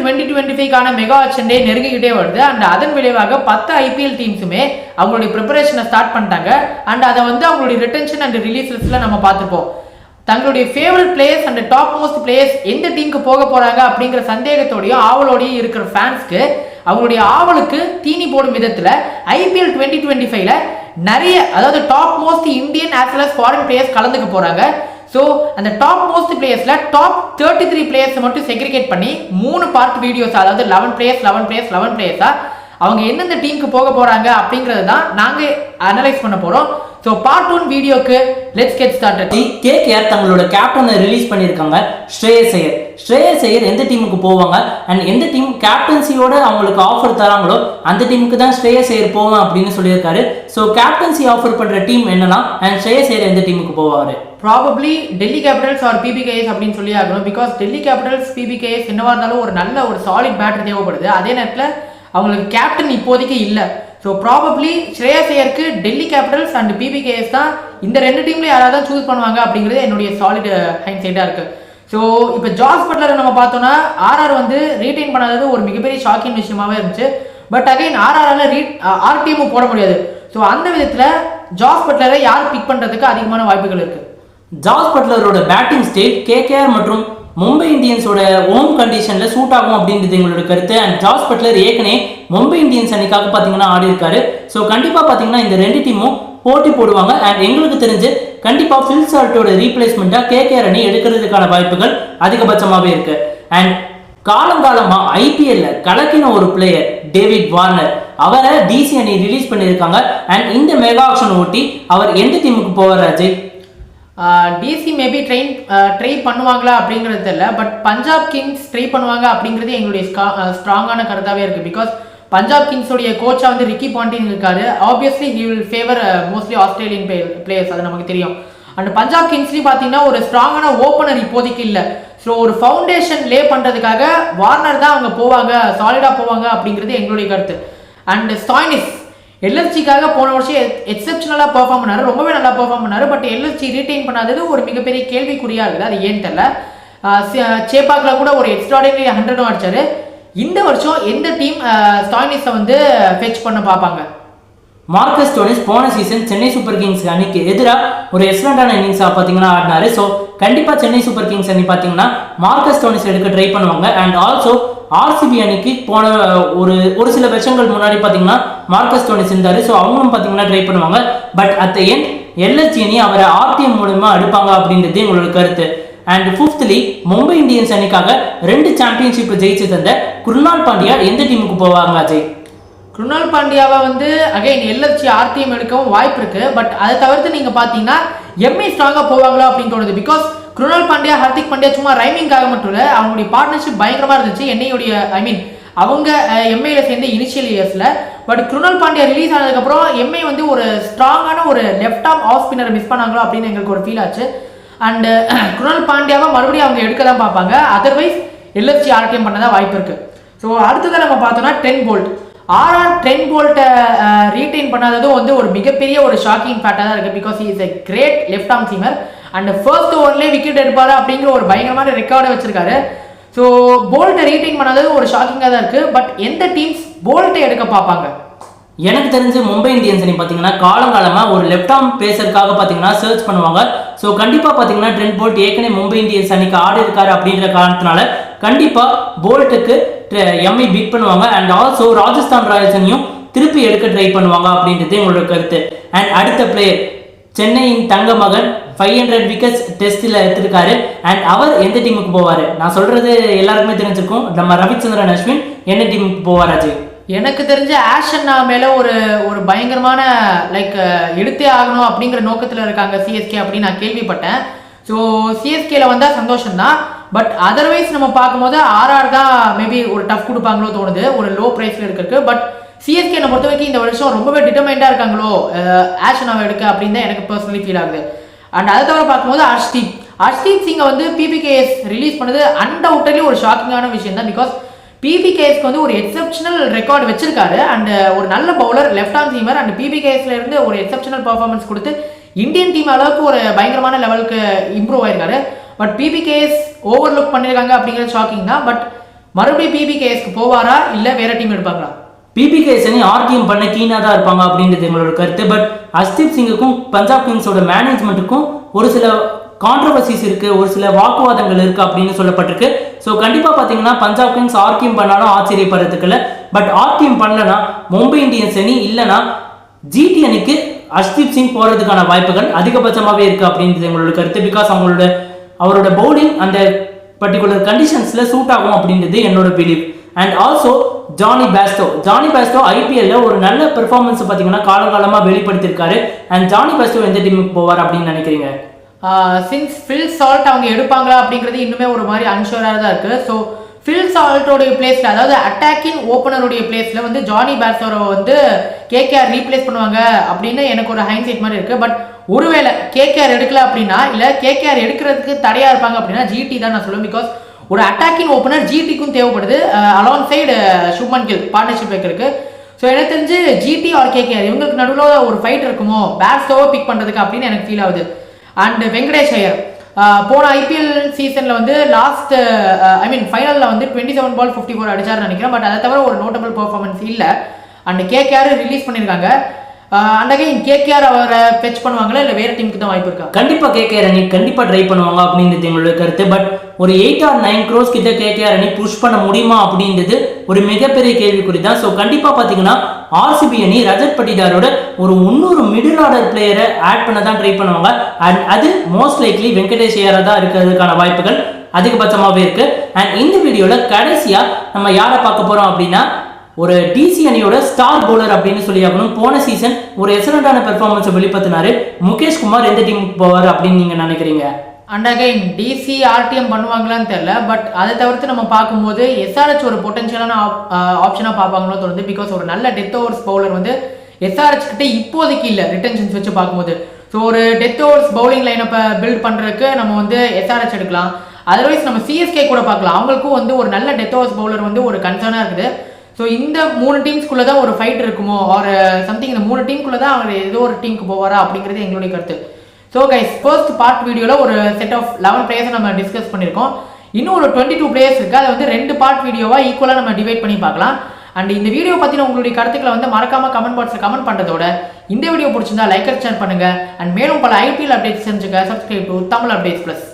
2025க்கான mega action டே நெருங்கிக்கிட்டே வருது. And அதன் விளைவாக 10 ஐபிஎல் டீம்ஸுமே அவங்களுடைய ப்ரிப்பரேஷனை ஸ்டார்ட் பண்ணிட்டாங்க. அண்ட் அதை வந்து அவங்களுடைய ரிட்டன்ஷன் அண்ட் ரிலீஸ் லிஸ்ட்ல நம்ம பார்த்துப்போம். தங்களுடைய favourite players and top most players எந்த டீமுக்கு போக போறாங்க அப்படிங்கிற சந்தேகத்தோடையும் ஆவலோடையும் இருக்கிற ஃபேன்ஸ்க்கு அவங்களுடைய ஆவலுக்கு தீனி போடும் விதத்துல ஐபிஎல் 2025ல நிறைய, அதாவது top most Indian as well as foreign players கலந்துக்க போறாங்க. ஸோ அந்த டாப் மோஸ்ட் பிளேயர்ஸ்ல டாப் 33 பிளேயர்ஸ் மட்டும் செக்ரிகேட் பண்ணி 3 பார்ட் வீடியோஸ், அதாவது 11 பிளேயர்ஸா அவங்க எந்தெந்த டீமுக்கு போக போறாங்க அப்படிங்கறது தான் நாங்க அனலைஸ் பண்ண போறோம். ஸோ பார்ட் 1 வீடியோக்கு லெட்ஸ் கெட் ஸ்டார்டட். கேகேஆர் தங்களோட கேப்டனை ரிலீஸ் பண்ணியிருக்காங்க, ஸ்ரேயஸ் ஐயர். ஸ்ரேயஸ் ஐயர் எந்த டீமுக்கு போவாங்க அண்ட் எந்த டீம் கேப்டன்சியோட அவங்களுக்கு ஆஃபர் தராங்களோ அந்த டீமுக்கு தான் ஸ்ரேயஸ் ஐயர் போவான் அப்படின்னு சொல்லியிருக்காரு. ஸோ கேப்டன்சி ஆஃபர் பண்ற டீம் என்னலாம் அண்ட் ஸ்ரேயஸ் ஐயர் எந்த டீமுக்கு போவாரு? Probably Delhi Capitals or PBKS அப்படின்னு சொல்லி ஆகணும். பிகாஸ் டெல்லி கேபிட்டல்ஸ் பிபிகேஎஸ் என்னவா இருந்தாலும் ஒரு நல்ல ஒரு சாலிட் பேட்டர் தேவைப்படுது. அதே நேரத்தில் அவங்களுக்கு கேப்டன் இப்போதைக்கு இல்லை. ஸோ ப்ராபப்ளி ஸ்ரேயஸ் ஐயருக்கு டெல்லி கேபிட்டல்ஸ் அண்ட் பிபிகேஎஸ் தான் இந்த 2 டீம்ல யாராவது சூஸ் பண்ணுவாங்க அப்படிங்கிறது என்னுடைய சாலிட் ஹைண்ட்சைட்டாக இருக்கு. ஸோ இப்போ ஜாஸ் பட்லரை நம்ம பார்த்தோம்னா ஆர்ஆர் வந்து ரீடைன் பண்ணாதது ஒரு மிகப்பெரிய ஷாக்கிங் விஷயமாவே இருந்துச்சு. பட் அகைன் ஆர்டிஎம் போட முடியாது. ஸோ அந்த விதத்தில் ஜாஸ் பட்லரை யார் பிக் பண்ணுறதுக்கு அதிகமான வாய்ப்புகள் இருக்கு? ஜாஸ் பட்லரோட பேட்டிங் ஸ்டைல் கேகேஆர் மற்றும் மும்பை இந்தியன்ஸோட ஹோம் கண்டிஷன்ல சூட் ஆகும் அப்படின்றது எங்களோட கருத்து. அண்ட் ஜாஸ் பட்லர் ஏற்கனவே மும்பை இந்தியன்ஸ் அன்னைக்காக பார்த்தீங்கன்னா ஆடி இருக்காரு. ஸோ கண்டிப்பாக பார்த்தீங்கன்னா இந்த 2 டீமும் போட்டி போடுவாங்க. அண்ட் எங்களுக்கு தெரிஞ்சு கண்டிப்பாக ஃபில் சால்ட்டோட ரீப்ளேஸ்மெண்ட்டாக கேகேஆர் அணி எடுக்கிறதுக்கான வாய்ப்புகள் அதிகபட்சமாகவே இருக்கு. அண்ட் காலங்காலமா ஐபிஎல்ல கலக்கின ஒரு பிளேயர் டேவிட் வார்னர், அவரை டிசி அணி ரிலீஸ் பண்ணியிருக்காங்க. அண்ட் இந்த மெகா ஆக்ஷன் ஓட்டி அவர் எந்த டீமுக்கு போவார் அஜய்? டிசி மேபி ட்ரை பண்ணுவாங்களா அப்படிங்கிறது தெரியல. பட் பஞ்சாப் கிங்ஸ் ட்ரை பண்ணுவாங்க அப்படிங்கிறது எங்களுடைய ஸ்ட்ராங்கான கருத்தாகவே இருக்குது. பிகாஸ் பஞ்சாப் கிங்ஸோடைய கோச்சா வந்து ரிக்கி பாண்டிங் இருக்காரு. Obviously he will favour mostly Australian players, அது நமக்கு தெரியும். அண்ட் பஞ்சாப் கிங்ஸ்லேயும் பார்த்தீங்கன்னா ஒரு ஸ்ட்ராங்கான ஓப்பனர் இப்போதைக்கு இல்லை. ஸோ ஒரு ஃபவுண்டேஷன் லே பண்ணுறதுக்காக வார்னர் தான் அவங்க போவாங்க, சாலிடாக போவாங்க அப்படிங்கிறது எங்களுடைய கருத்து. அண்ட் ஸ்டாய்னிஸ் எல்எஸ்சிக்காக போன வருஷம் எக்ஸப்ஷனலாக பெர்ஃபார்ம் பண்ணாரு, ரொம்பவே நல்லா பெர்ஃபார்ம் பண்ணாரு. பட் எல்எஸ்சி ரீடைன் பண்ணாதது ஒரு மிகப்பெரிய கேள்விக்குறியாக இருக்குது. அது ஏன்னு தெரியல. சேப்பாக்கில் கூட ஒரு எக்ஸ்ட்ராடினரி 100 அடிச்சாரு. இந்த வருஷம் எந்த டீம் ஸ்டாய்னிஸை வந்து ஃபெச் பண்ண பார்ப்பாங்க? மார்க்கஸ் ஸ்டோனிஸ் போன சீசன் சென்னை சூப்பர் கிங்ஸ் அணிக்கு எதிராக ஒரு எக்ஸலண்டான இன்னிங்ஸாக பார்த்தீங்கன்னா ஆடினாரு. ஸோ கண்டிப்பாக சென்னை சூப்பர் கிங்ஸ் அணி பார்த்தீங்கன்னா மார்க்கஸ் ஸ்டோனிஸ் எடுக்க ட்ரை பண்ணுவாங்க. அண்ட் ஆல்சோ ஆர்சிபி அணிக்கு போன ஒரு சில வருஷங்கள் முன்னாடி பார்த்தீங்கன்னா மார்க்கஸ் ஸ்டோனிஸ் இருந்தாரு. ஸோ அவங்களும் பார்த்தீங்கன்னா ட்ரை பண்ணுவாங்க. But at the end LSG அணி அவரை ஆர்டிஎம் மூலமா அடிப்பாங்க அப்படின்றது எங்களோட கருத்து. அண்ட் 5th மும்பை இந்தியன்ஸ் அணிக்காக 2 சாம்பியன்ஷிப் ஜெயிச்சு தந்த குருணால் பாண்டியா எந்த டீமுக்கு போவாங்க அஜய்? குருணால் பாண்டியாவை வந்து அகைன் எல்எஸ்சி ஆர்டிஎம் எடுக்கவும் வாய்ப்பு இருக்கு. பட் அதை தவிர்த்து நீங்க பாத்தீங்கன்னா எம்ஐ ஸ்ட்ராங்கா போவாங்களோ அப்படின்னு தோணுது. பிகாஸ் குருணால் பாண்டியா, ஹர்திக் பாண்டியா சும்மா ரைமிங்காக மட்டும் இல்லை, அவங்களுடைய பார்ட்னர்ஷிப் பயங்கரமா இருந்துச்சு என்னையுடைய அவங்க எம்ஐல சேர்ந்த இனிஷியல் இயர்ஸ்ல. பட் குருணால் பாண்டியா ரிலீஸ் ஆனதுக்கப்புறம் எம்ஐ வந்து ஒரு ஸ்ட்ராங்கான ஒரு லெஃப்ட் ஆர்ம் ஆஃப் ஸ்பின்னரை மிஸ் பண்ணாங்களோ அப்படின்னு எங்களுக்கு ஒரு ஃபீல் ஆச்சு. அண்ட் குருணால் பாண்டியாவை மறுபடியும் அவங்க எடுக்க தான் பார்ப்பாங்க. அதர்வைஸ் எல்எஸ்சி ஆர்டிஎம் பண்ணதான் வாய்ப்பு இருக்கு. ஸோ அடுத்ததான் நம்ம பார்த்தோம்னா ட்ரெண்ட் போல்ட். ட்ரெண்ட் போல்ட்டை ரீடைன் பண்ணாததும் வந்து ஒரு மிகப்பெரிய ஒரு ஷாக்கிங் ஃபேக்டாக தான் இருக்குது. Because he is a great left arm seamer and first ஓவர்லேயே விக்கெட் எடுப்பாரு அப்படிங்கிற ஒரு பயங்கரமான ரெக்கார்டை வச்சிருக்காரு. ஸோ போல்ட்டை ரீடைன் பண்ணாதது ஒரு ஷாக்கிங்காக தான் இருக்குது. பட் எந்த டீம்ஸ் போல்ட்டை எடுக்க பார்ப்பாங்க? எனக்கு தெரிஞ்சு மும்பை இந்தியன்ஸ் அணி பார்த்தீங்கன்னா காலங்காலமாக ஒரு லெஃப்ட் ஆர்ம் பேசருக்காக பார்த்தீங்கன்னா சர்ச் பண்ணுவாங்க. ஸோ கண்டிப்பாக பார்த்தீங்கன்னா ட்ரெண்ட் போல்ட் ஏற்கனவே மும்பை இந்தியன்ஸ் அணிக்கு ஆடி இருக்காரு அப்படின்ற காரணத்தினால கண்டிப்பாக போல்ட்டுக்கு எம்ஐ பீட் பண்ணுவாங்க. அண்ட் ஆல்சோ ராஜஸ்தான் ராயல்ஸ் அணியும் திருப்பி எடுக்க ட்ரை பண்ணுவாங்க அப்படின்றது எங்களோட கருத்து. அண்ட் அடுத்த பிளேயர் சென்னையின் தங்க மகன் 500 விக்கெட்ஸ் டெஸ்ட்டில் எடுத்திருக்காரு. அண்ட் அவர் எந்த டீமுக்கு போவார்? நான் சொல்றது எல்லாருக்குமே தெரிஞ்சிருக்கும், நம்ம ரவிச்சந்திரன் அஸ்வின் எந்த டீமுக்கு போவார் அஜய்? எனக்கு தெரிஞ்ச ஆஷன்னா மேலே ஒரு பயங்கரமான எடுத்தே ஆகணும் அப்படிங்கிற நோக்கத்தில் இருக்காங்க சிஎஸ்கே அப்படின்னு நான் கேள்விப்பட்டேன். ஸோ சிஎஸ்கேல வந்தால் சந்தோஷம்தான். பட் அதர்வைஸ் நம்ம பார்க்கும்போது ஆர்ஆர் தான் மேபி ஒரு டஃப் கொடுப்பாங்களோ தோணுது, ஒரு லோ ப்ரைஸில் இருக்கிறதுக்கு. பட் சிஎஸ்கே பொறுத்த வரைக்கும் இந்த வருஷம் ரொம்பவே டிட்டர்மைண்டாக இருக்காங்களோ ஆஷனாவை எடுக்க அப்படின்னு தான் எனக்கு பர்சனலி ஃபீல் ஆகுது. அண்ட் அதை தவிர பார்க்கும்போது ஹர்ஷ்தீப் சிங்கை வந்து பிபிகேஎஸ் ரிலீஸ் பண்ணது அன்டவுட்டட்லி ஒரு ஷாக்கிங்கான விஷயம் தான். பிகாஸ் பிபிகேஎஸ்க்கு வந்து ஒரு எக்ஸப்ஷனல் ரெக்கார்டு வச்சிருக்காரு. அண்ட் ஒரு நல்ல bowler, left arm seamer. And பிபிகேஎஸ்ல இருந்து ஒரு எக்ஸப்ஷனல் பர்ஃபார்மன்ஸ் கொடுத்து இந்தியன் டீம் அளவுக்கு ஒரு பயங்கரமான லெவலுக்கு இம்ப்ரூவ் ஆயிருக்காரு. பட் பிபிகேஎஸ் ஓவர்லுக் பண்ணியிருக்காங்க அப்படிங்கிறது ஷாக்கிங் தான். பட் மறுபடியும் பிபிகேஎஸ்க்கு போவாரா இல்லை வேற டீம் எடுப்பாங்களா? பிபிகேஎஸ் அணி ஆர்டிஎம் பண்ண கீனாக தான் இருப்பாங்க அப்படின்றது எங்களோட கருத்து. பட் ஹர்ஷ்தீப் சிங்குக்கும் பஞ்சாப் கிங்ஸோட மேனேஜ்மெண்ட்டுக்கும் ஒரு சில கான்ட்ரவர்சிஸ் இருக்கு, ஒரு சில வாக்குவாதங்கள் இருக்கு அப்படின்னு சொல்லப்பட்டிருக்கு. ஸோ கண்டிப்பா பாத்தீங்கன்னா பஞ்சாப் கிங்ஸ் ஆர்டிஎம் பண்ணாலும் ஆச்சரியப்படுறதுக்கு இல்லை. பட் ஆர்டிஎம் பண்ணலனா மும்பை இந்தியன்ஸ் அணி இல்லைனா ஜிடி அணிக்கு ஹர்ஷ்தீப் சிங் போறதுக்கான வாய்ப்புகள் அதிகபட்சமாகவே இருக்கு அப்படின்றது எங்களோட கருத்து. பிகாஸ் அவரோட பவுலிங் அந்த பர்டிகுலர் கண்டிஷன்ஸ்ல சூட் ஆகும் அப்படின்றது என்னோட believe. And also Johnny Bairstow ஐபிஎல்ல ஒரு நல்ல பெர்ஃபார்மன்ஸ் பார்த்தீங்கன்னா காலகாலமாக வெளிப்படுத்தியிருக்காரு. அண்ட் ஜானி பேஸ்டோ எந்த டீமுக்கு போவார் அப்படின்னு நினைக்கிறீங்க? சின்ஸ் ஃபில் சால்ட் அவங்க எடுப்பாங்களா அப்படிங்கிறது இன்னுமே ஒரு மாதிரி அன்ஷூராக தான் இருக்கு. ஸோ ஃபில் சால்ட்டோடைய பிளேஸ்ல, அதாவது அட்டாக்கிங் ஓப்பனருடைய பிளேஸ்ல வந்து ஜானி பேஸ்டோரை வந்து கேகேஆர் ரீப்ளேஸ் பண்ணுவாங்க அப்படின்னு எனக்கு ஒரு ஹைன்சைட் மாதிரி இருக்கு. பட் ஒருவேளை கேகேஆர் எடுக்கல அப்படின்னா, இல்லை கேகேஆர் எடுக்கிறதுக்கு தடையா இருப்பாங்க அப்படின்னா ஜிடி தான் நான் சொல்லுவேன். பிகாஸ் ஒரு அட்டாக்கிங் ஓப்பனர் ஜிடிக்கும் தேவைப்படுது, alongside Shubman Gill partnership வைக்கிறதுக்கு. ஸோ எனக்கு தெரிஞ்சு ஜிடி ஆர் கேகேஆர் இவங்களுக்கு நடுவில் ஒரு ஃபைட் இருக்குமோ பேஸ்டோவை பிக் பண்ணுறதுக்கு அப்படின்னு எனக்கு ஃபீல் ஆகுது. அண்ட் வெங்கடேஷ் ஐயர் போன ஐபிஎல் சீசனில் வந்து ஃபைனலில் வந்து 27 பால் 54 அடிச்சாருன்னு நினைக்கிறேன். பட் அதை தவிர ஒரு நோட்டபிள் பெர்ஃபார்மன்ஸ் இல்லை. அண்ட் கேகேஆர் ரிலீஸ் பண்ணியிருக்காங்க. அந்த கேகேஆர் அவரை பெச் பண்ணுவாங்களா இல்லை வேற டீமுக்கு தான் வாய்ப்பு இருக்கா? கண்டிப்பா கேகேஆர் அணி கண்டிப்பா ட்ரை பண்ணுவாங்க அப்படின்றது எங்களோட கருத்து. பட் ஒரு 8 or 9 crores கிட்ட கேகேஆர் அணி புஷ் பண்ண முடியுமா அப்படின்றது ஒரு மிகப்பெரிய கேள்விக்குறி தான். ஸோ கண்டிப்பா பாத்தீங்கன்னா ஆர்சிபி அணி ரஜத் பட்டிதாரோட ஒரு 300 மிடில் ஆர்டர் பிளேயரை ஆட் பண்ண தான் ட்ரை பண்ணுவாங்க. அண்ட் அது மோஸ்ட் லைக்லி வெங்கடேஷ் ஐயரா தான் இருக்கிறதுக்கான வாய்ப்புகள் அதிகபட்சமாகவே இருக்கு. அண்ட் இந்த வீடியோல கடைசியா நம்ம யாரை பார்க்க போறோம் அப்படின்னா ஒரு டிசி அணியோட ஸ்டார் பவுலர் அப்படின்னு சொல்லி ஆகணும். போன சீசன் ஒரு எக்ஸலண்டான பெர்ஃபார்மன்ஸை வெளிப்படுத்தினாரு. முகேஷ் குமார் எந்த டீமுக்கு போவார் அப்படின்னு நீங்க நினைக்கிறீங்க? அண்ட் அகைன் டிசி ஆர்டிஎம் பண்ணுவாங்களான்னு தெரியல. பட் அதை தவிர்த்து நம்ம பார்க்கும்போது எஸ்ஆர்ஹெச் ஒரு பொட்டன்ஷியலான ஆப்ஷனாக பார்ப்பாங்களோ தோணுது. பிகாஸ் ஒரு நல்ல டெத் ஓவர்ஸ் பவுலர் வந்து எஸ்ஆர்ஹெச் கிட்ட இப்போதைக்கு இல்லை ரிட்டன்ஷன்ஸ் வச்சு பார்க்கும்போது. ஸோ ஒரு டெத் ஓவர்ஸ் பவுலிங் லைனப்பை பில்ட் பண்ணுறதுக்கு நம்ம வந்து எஸ்ஆர்ஹெச் எடுக்கலாம். அதர்வைஸ் நம்ம சிஎஸ்கே கூட பார்க்கலாம். அவங்களுக்கும் வந்து ஒரு நல்ல டெத் ஓவர்ஸ் பவுலர் வந்து ஒரு கன்சர்னாக இருக்குது. ஸோ இந்த 3 டீம்ஸ்குள்ளே தான் ஒரு ஃபைட் இருக்குமோ ஆர் சம்திங், இந்த 3 டீமுக்குள்ளே தான் அவர் ஏதோ ஒரு டீமுக்கு போவாரா அப்படிங்கிறது எங்களுடைய கருத்து. ஸோ கைஸ், ஃபர்ஸ்ட் பார்ட் வீடியோவில் ஒரு செட் ஆஃப் 11 பிளேயர்ஸை நம்ம டிஸ்கஸ் பண்ணியிருக்கோம். இன்னும் ஒரு 22 பிளேயர்ஸ் இருக்குது. அதை வந்து 2 பார்ட் வீடியோவாக ஈக்குவலாக நம்ம டிவைட் பண்ணி பார்க்கலாம். அண்ட் இந்த வீடியோ பற்றின உங்களுடைய கருத்துக்களை வந்து மறக்காம கமெண்ட் பாக்ஸில் கமெண்ட் பண்ணுறதோட இந்த வீடியோ பிடிச்சிருந்தா லைக் ஷேர் பண்ணுங்கள். அண்ட் மேலும் பல ஐபிஎல் அப்டேட்ஸ் தெரிஞ்சுக்க subscribe to Tamil updates plus.